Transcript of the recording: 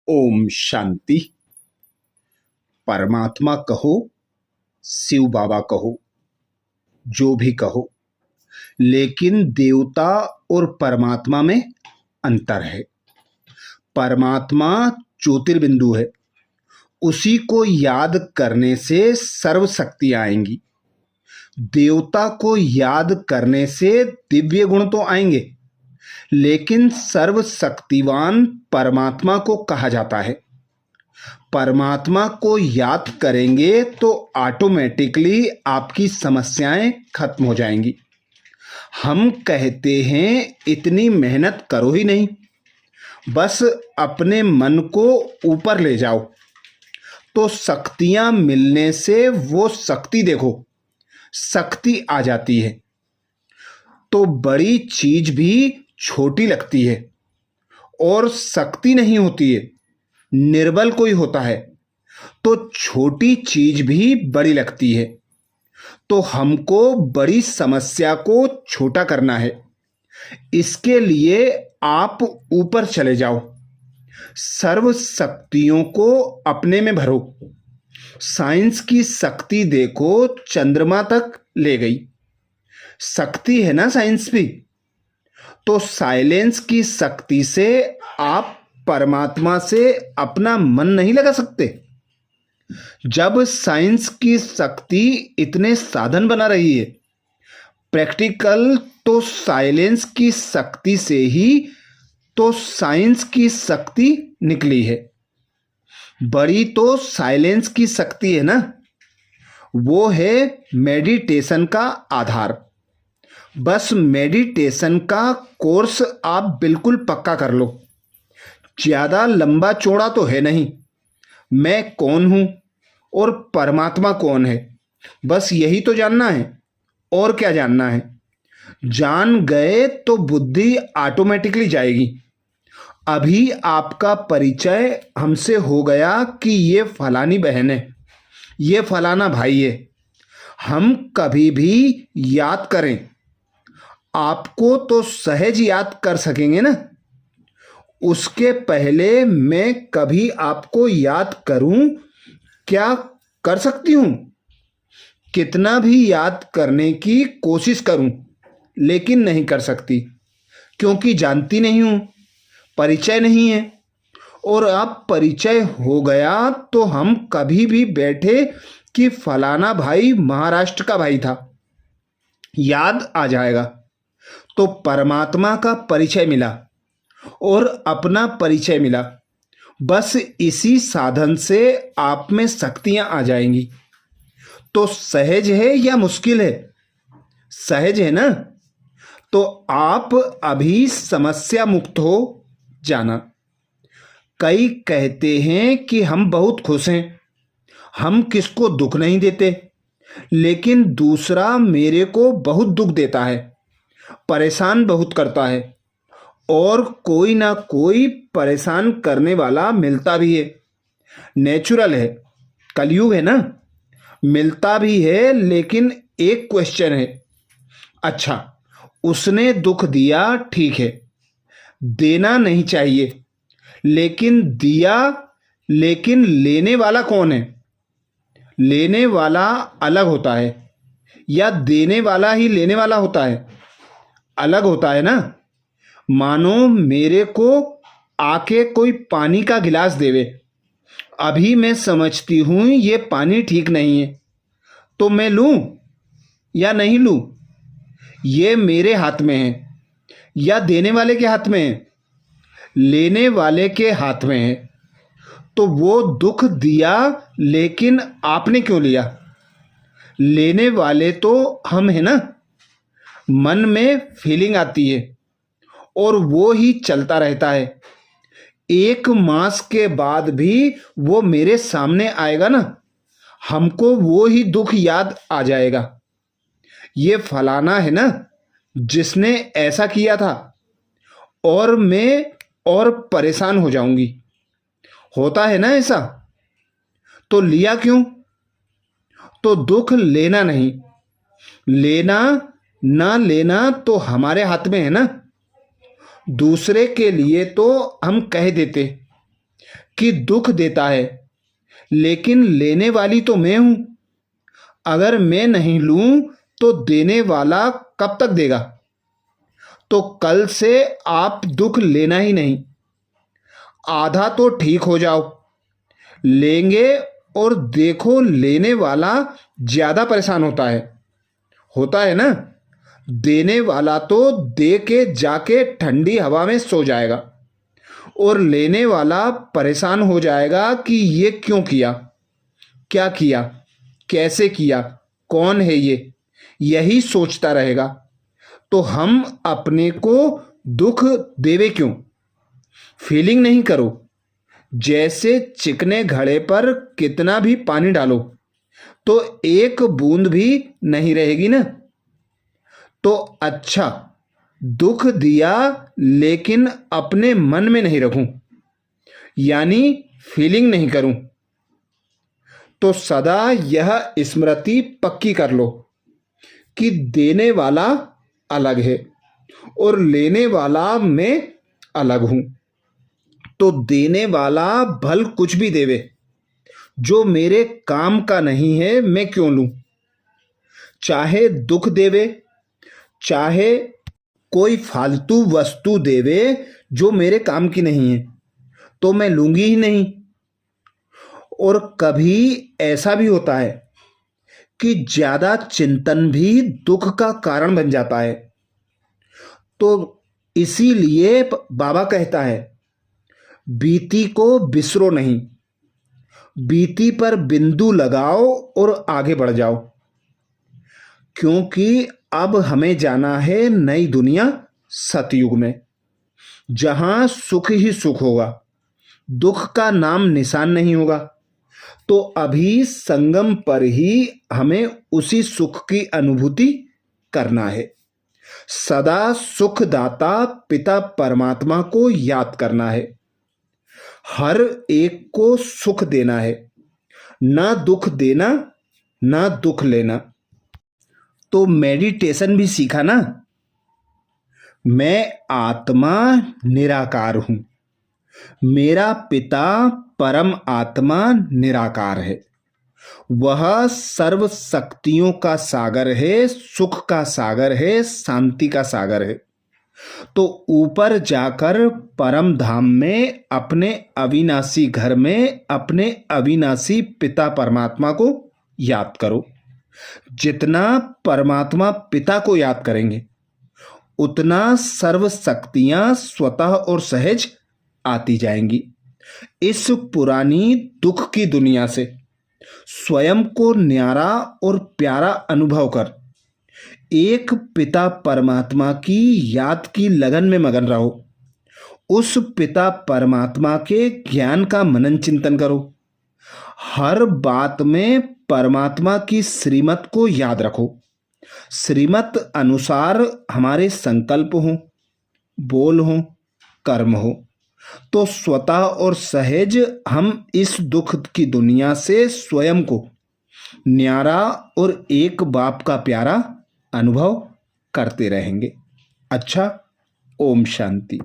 ओम शांति। परमात्मा कहो, शिव बाबा कहो, जो भी कहो, लेकिन देवता और परमात्मा में अंतर है। परमात्मा ज्योतिर्बिंदु है, उसी को याद करने से सर्व शक्तियां आएंगी। देवता को याद करने से दिव्य गुण तो आएंगे, लेकिन सर्वशक्तिवान परमात्मा को कहा जाता है। परमात्मा को याद करेंगे तो ऑटोमेटिकली आपकी समस्याएं खत्म हो जाएंगी। हम कहते हैं इतनी मेहनत करो ही नहीं, बस अपने मन को ऊपर ले जाओ तो शक्तियां मिलने से वो शक्ति देखो, शक्ति आ जाती है तो बड़ी चीज भी छोटी लगती है और शक्ति नहीं होती है, निर्बल कोई होता है तो छोटी चीज भी बड़ी लगती है। तो हमको बड़ी समस्या को छोटा करना है। इसके लिए आप ऊपर चले जाओ, सर्व शक्तियों को अपने में भरो। साइंस की शक्ति देखो, चंद्रमा तक ले गई, शक्ति है ना साइंस भी। तो साइलेंस की शक्ति से आप परमात्मा से अपना मन नहीं लगा सकते। जब साइंस की शक्ति इतने साधन बना रही है प्रैक्टिकल, तो साइलेंस की शक्ति से ही तो साइंस की शक्ति निकली है। बड़ी तो साइलेंस की शक्ति है ना, वो है मेडिटेशन का आधार। बस मेडिटेशन का कोर्स आप बिल्कुल पक्का कर लो। ज़्यादा लंबा चौड़ा तो है नहीं। मैं कौन हूँ और परमात्मा कौन है, बस यही तो जानना है। और क्या जानना है? जान गए तो बुद्धि ऑटोमेटिकली जाएगी। अभी आपका परिचय हमसे हो गया कि ये फलानी बहन है, ये फलाना भाई है। हम कभी भी याद करें, आपको तो सहज याद कर सकेंगे ना। उसके पहले मैं कभी आपको याद करूं, क्या कर सकती हूं? कितना भी याद करने की कोशिश करूं, लेकिन नहीं कर सकती, क्योंकि जानती नहीं हूं, परिचय नहीं है। और अब परिचय हो गया तो हम कभी भी बैठे कि फलाना भाई महाराष्ट्र का भाई था, याद आ जाएगा। तो परमात्मा का परिचय मिला और अपना परिचय मिला। बस इसी साधन से आप में शक्तियां आ जाएंगी। तो सहज है या मुश्किल है? सहज है ना। तो आप अभी समस्या मुक्त हो जाना। कई कहते हैं कि हम बहुत खुश हैं, हम किसको दुख नहीं देते, लेकिन दूसरा मेरे को बहुत दुख देता है, परेशान बहुत करता है। और कोई ना कोई परेशान करने वाला मिलता भी है, नेचुरल है, कलयुग है ना, मिलता भी है। लेकिन एक क्वेश्चन है, अच्छा उसने दुख दिया, ठीक है, देना नहीं चाहिए, लेकिन दिया, लेकिन लेने वाला कौन है? लेने वाला अलग होता है या देने वाला ही लेने वाला होता है? अलग होता है ना। मानो मेरे को आके कोई पानी का गिलास देवे, अभी मैं समझती हूं ये पानी ठीक नहीं है, तो मैं लूं या नहीं लूं, ये मेरे हाथ में है या देने वाले के हाथ में है? लेने वाले के हाथ में है। तो वो दुख दिया, लेकिन आपने क्यों लिया? लेने वाले तो हम है ना। मन में फीलिंग आती है और वो ही चलता रहता है। एक मास के बाद भी वो मेरे सामने आएगा ना, हमको वो ही दुख याद आ जाएगा। ये फलाना है ना जिसने ऐसा किया था, और मैं और परेशान हो जाऊंगी। होता है ना ऐसा। तो लिया क्यों? तो दुख लेना नहीं, लेना ना लेना तो हमारे हाथ में है ना। दूसरे के लिए तो हम कह देते कि दुख देता है, लेकिन लेने वाली तो मैं हूं। अगर मैं नहीं लूं तो देने वाला कब तक देगा? तो कल से आप दुख लेना ही नहीं। आधा तो ठीक हो जाओ, लेंगे और देखो लेने वाला ज्यादा परेशान होता है ना। देने वाला तो दे के जाके ठंडी हवा में सो जाएगा और लेने वाला परेशान हो जाएगा कि ये क्यों किया, क्या किया, कैसे किया, कौन है ये, यही सोचता रहेगा। तो हम अपने को दुख देवे क्यों? फीलिंग नहीं करो। जैसे चिकने घड़े पर कितना भी पानी डालो तो एक बूंद भी नहीं रहेगी ना। तो अच्छा, दुख दिया लेकिन अपने मन में नहीं रखूं, यानी फीलिंग नहीं करूं। तो सदा यह स्मृति पक्की कर लो कि देने वाला अलग है और लेने वाला मैं अलग हूं। तो देने वाला भल कुछ भी देवे, जो मेरे काम का नहीं है मैं क्यों लूं? चाहे दुख देवे, चाहे कोई फालतू वस्तु देवे जो मेरे काम की नहीं है, तो मैं लूंगी ही नहीं। और कभी ऐसा भी होता है कि ज्यादा चिंतन भी दुख का कारण बन जाता है। तो इसीलिए बाबा कहता है, बीती को बिसरो नहीं, बीती पर बिंदु लगाओ और आगे बढ़ जाओ। क्योंकि अब हमें जाना है नई दुनिया सतयुग में, जहां सुख ही सुख होगा, दुख का नाम निशान नहीं होगा। तो अभी संगम पर ही हमें उसी सुख की अनुभूति करना है। सदा सुखदाता पिता परमात्मा को याद करना है। हर एक को सुख देना है, ना दुख देना, ना दुख लेना। तो मेडिटेशन भी सीखा ना। मैं आत्मा निराकार हूं, मेरा पिता परम आत्मा निराकार है। वह सर्व शक्तियों का सागर है, सुख का सागर है, शांति का सागर है। तो ऊपर जाकर परम धाम में अपने अविनाशी घर में अपने अविनाशी पिता परमात्मा को याद करो। जितना परमात्मा पिता को याद करेंगे, उतना सर्व शक्तियां स्वतः और सहज आती जाएंगी। इस पुरानी दुख की दुनिया से स्वयं को न्यारा और प्यारा अनुभव कर एक पिता परमात्मा की याद की लगन में मगन रहो। उस पिता परमात्मा के ज्ञान का मनन चिंतन करो। हर बात में परमात्मा की श्रीमत को याद रखो। श्रीमत अनुसार हमारे संकल्प हो, बोल हो, कर्म हो, तो स्वतः और सहज हम इस दुख की दुनिया से स्वयं को न्यारा और एक बाप का प्यारा अनुभव करते रहेंगे। अच्छा, ओम शांति।